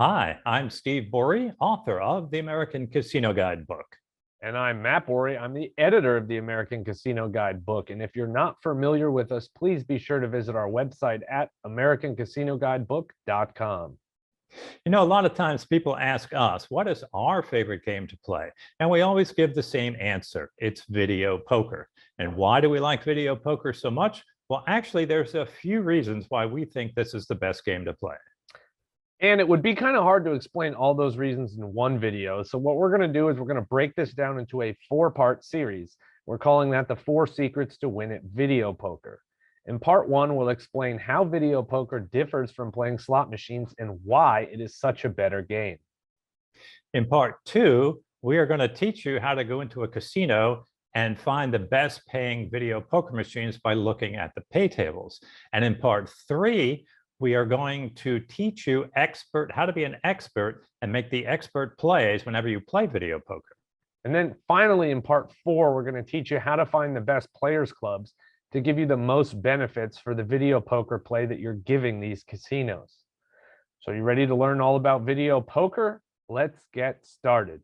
Hi, I'm Steve Bourie, author of the American Casino Guide book. And I'm Matt Bourie. I'm the editor of the American Casino Guide book. And if you're not familiar with us, please be sure to visit our website at americancasinoguidebook.com. You know, a lot of times people ask us, what is our favorite game to play? And we always give the same answer. It's video poker. And why do we like video poker so much? Well, actually, there's a few reasons why we think this is the best game to play. And it would be kind of hard to explain all those reasons in one video. So what we're going to do is we're going to break this down into a 4-part series. We're calling that the 4 secrets to win at video poker. In part 1, we'll explain how video poker differs from playing slot machines and why it is such a better game. In part 2, we are going to teach you how to go into a casino and find the best paying video poker machines by looking at the pay tables. And in part 3, we are going to teach you how to be an expert and make the expert plays whenever you play video poker. And then finally, in part 4, we're going to teach you how to find the best players clubs to give you the most benefits for the video poker play that you're giving these casinos. So you ready to learn all about video poker? Let's get started.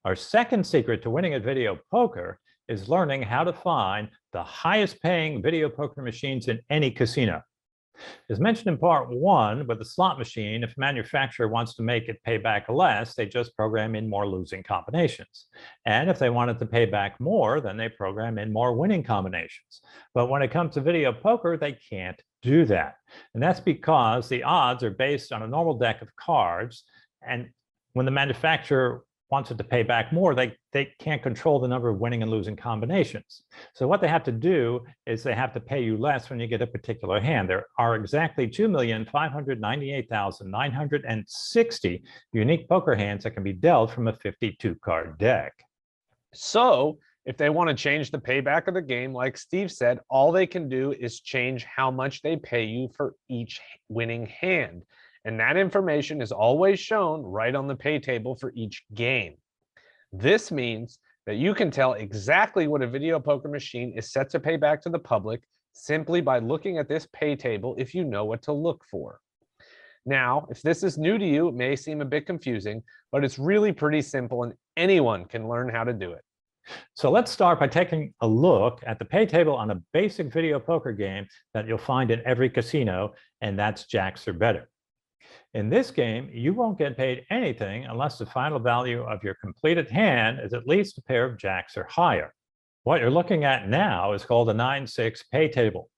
Our second secret to winning at video poker is learning how to find the highest paying video poker machines in any casino. As mentioned in part 1, with the slot machine, if a manufacturer wants to make it pay back less, they just program in more losing combinations. And if they want it to pay back more, then they program in more winning combinations. But when it comes to video poker, they can't do that. And that's because the odds are based on a normal deck of cards. And when the manufacturer wants it to pay back more, they can't control the number of winning and losing combinations. So what they have to do is they have to pay you less when you get a particular hand. There are exactly 2,598,960 unique poker hands that can be dealt from a 52-card deck. So if they want to change the payback of the game, like Steve said, all they can do is change how much they pay you for each winning hand. And that information is always shown right on the pay table for each game. This means that you can tell exactly what a video poker machine is set to pay back to the public simply by looking at this pay table if you know what to look for. Now, if this is new to you, it may seem a bit confusing, but it's really pretty simple and anyone can learn how to do it. So let's start by taking a look at the pay table on a basic video poker game that you'll find in every casino, and that's jacks or better. In this game, you won't get paid anything unless the final value of your completed hand is at least a pair of jacks or higher. What you're looking at now is called a 9-6 pay table.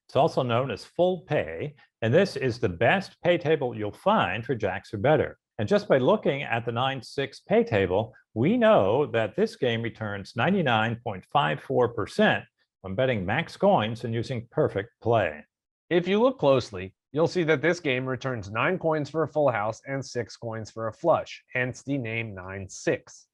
It's also known as full pay, and this is the best pay table you'll find for jacks or better. And just by looking at the 9-6 pay table, we know that this game returns 99.54% when betting max coins and using perfect play. If you look closely, you'll see that this game returns 9 coins for a full house and 6 coins for a flush, hence the name 9-6.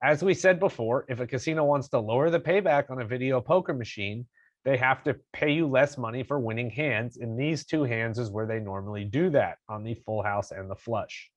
As we said before, if a casino wants to lower the payback on a video poker machine, they have to pay you less money for winning hands, and these 2 hands is where they normally do that, on the full house and the flush.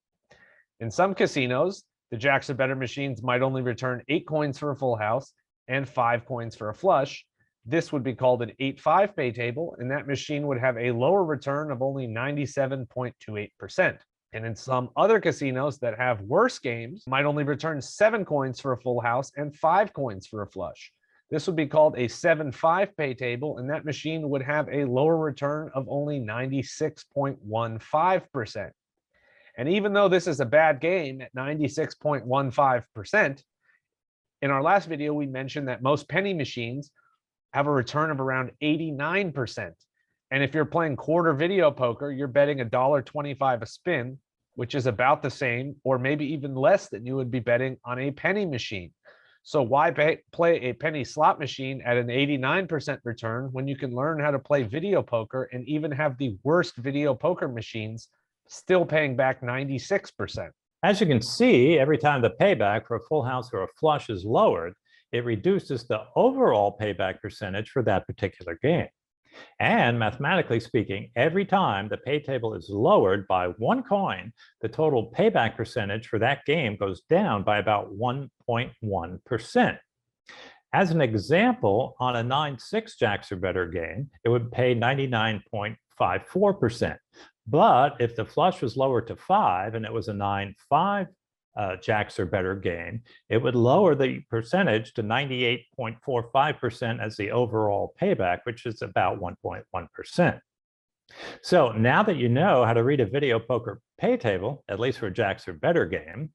In some casinos, the jacks or better machines might only return 8 coins for a full house and 5 coins for a flush. This would be called an 8-5 pay table, and that machine would have a lower return of only 97.28%. And in some other casinos that have worse games, might only return 7 coins for a full house and 5 coins for a flush. This would be called a 7-5 pay table, and that machine would have a lower return of only 96.15%. And even though this is a bad game at 96.15%, in our last video, we mentioned that most penny machines have a return of around 89%. And if you're playing quarter video poker, you're betting $1.25 a spin, which is about the same or maybe even less than you would be betting on a penny machine. So why play a penny slot machine at an 89% return when you can learn how to play video poker and even have the worst video poker machines still paying back 96%? As you can see, every time the payback for a full house or a flush is lowered, it reduces the overall payback percentage for that particular game. And mathematically speaking, every time the pay table is lowered by 1 coin, the total payback percentage for that game goes down by about 1.1%. As an example, on a 9-6 jacks or better game, it would pay 99.54%. But if the flush was lower to 5 and it was a 9-5 jacks or better game, it would lower the percentage to 98.45% as the overall payback, which is about 1.1%. So now that you know how to read a video poker pay table, at least for a jacks or better game,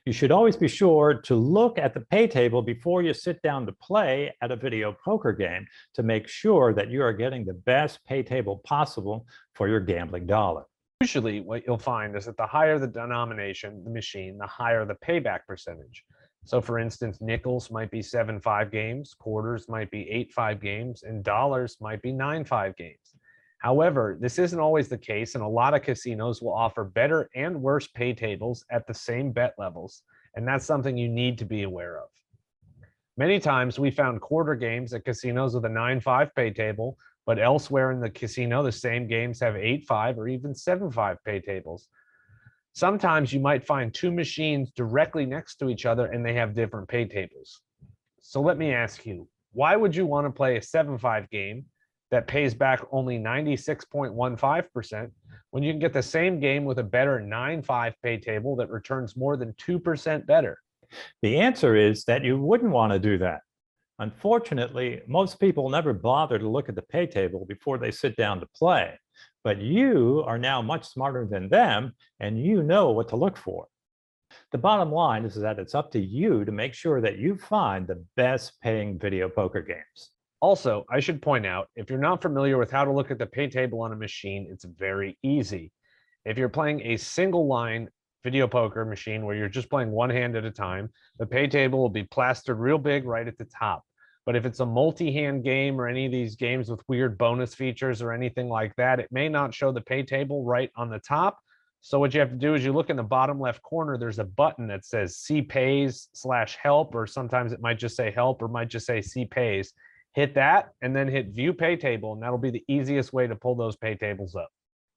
you should always be sure to look at the pay table before you sit down to play at a video poker game to make sure that you are getting the best pay table possible for your gambling dollar. Usually what you'll find is that the higher the denomination, the machine, the higher the payback percentage. So for instance, nickels might be 7-5 games, quarters might be 8-5 games, and dollars might be 9-5 games. However, this isn't always the case, and a lot of casinos will offer better and worse pay tables at the same bet levels, and that's something you need to be aware of. Many times we found quarter games at casinos with a 9-5 pay table, but elsewhere in the casino, the same games have 8-5 or even 7-5 pay tables. Sometimes you might find two machines directly next to each other and they have different pay tables. So let me ask you, why would you want to play a 7-5 game that pays back only 96.15% when you can get the same game with a better 9-5 pay table that returns more than 2% better? The answer is that you wouldn't want to do that. Unfortunately, most people never bother to look at the pay table before they sit down to play, but you are now much smarter than them and you know what to look for. The bottom line is that it's up to you to make sure that you find the best paying video poker games. Also, I should point out, if you're not familiar with how to look at the pay table on a machine, it's very easy. If you're playing a single line video poker machine where you're just playing one hand at a time, the pay table will be plastered real big right at the top. But if it's a multi-hand game or any of these games with weird bonus features or anything like that, it may not show the pay table right on the top. So what you have to do is you look in the bottom left corner, there's a button that says see pays/help, or sometimes it might just say help or might just say see pays. Hit that and then hit view pay table, and that'll be the easiest way to pull those pay tables up.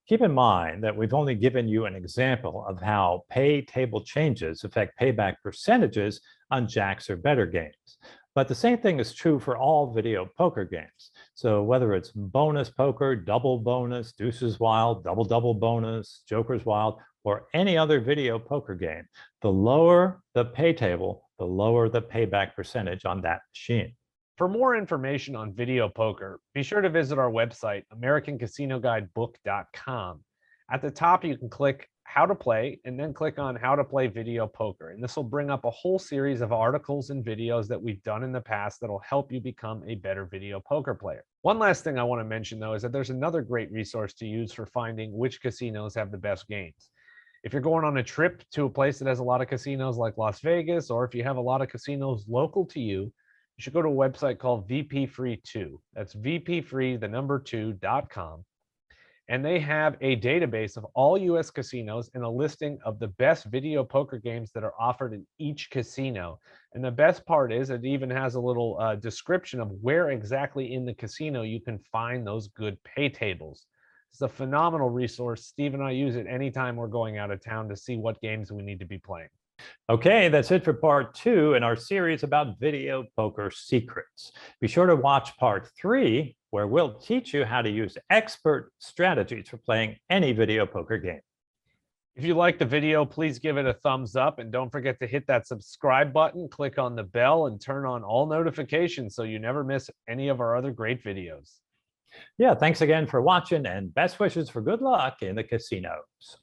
Keep in mind that we've only given you an example of how pay table changes affect payback percentages on jacks or better games. But the same thing is true for all video poker games. So whether it's bonus poker, double bonus, deuces wild, double bonus, joker's wild, or any other video poker game, the lower the pay table, the lower the payback percentage on that machine. For more information on video poker, be sure to visit our website, AmericanCasinoGuidebook.com. At the top, you can click How to Play and then click on How to Play Video Poker. And this will bring up a whole series of articles and videos that we've done in the past that'll help you become a better video poker player. One last thing I want to mention, though, is that there's another great resource to use for finding which casinos have the best games. If you're going on a trip to a place that has a lot of casinos like Las Vegas, or if you have a lot of casinos local to you, you should go to a website called VPFree2. That's VPFree2.com. And they have a database of all US casinos and a listing of the best video poker games that are offered in each casino. And the best part is it even has a little description of where exactly in the casino you can find those good pay tables. It's a phenomenal resource. Steve and I use it anytime we're going out of town to see what games we need to be playing. Okay, that's it for part 2 in our series about video poker secrets. Be sure to watch part 3, where we'll teach you how to use expert strategies for playing any video poker game. If you like the video, please give it a thumbs up, and don't forget to hit that subscribe button, click on the bell, and turn on all notifications so you never miss any of our other great videos. Yeah, thanks again for watching, and best wishes for good luck in the casinos.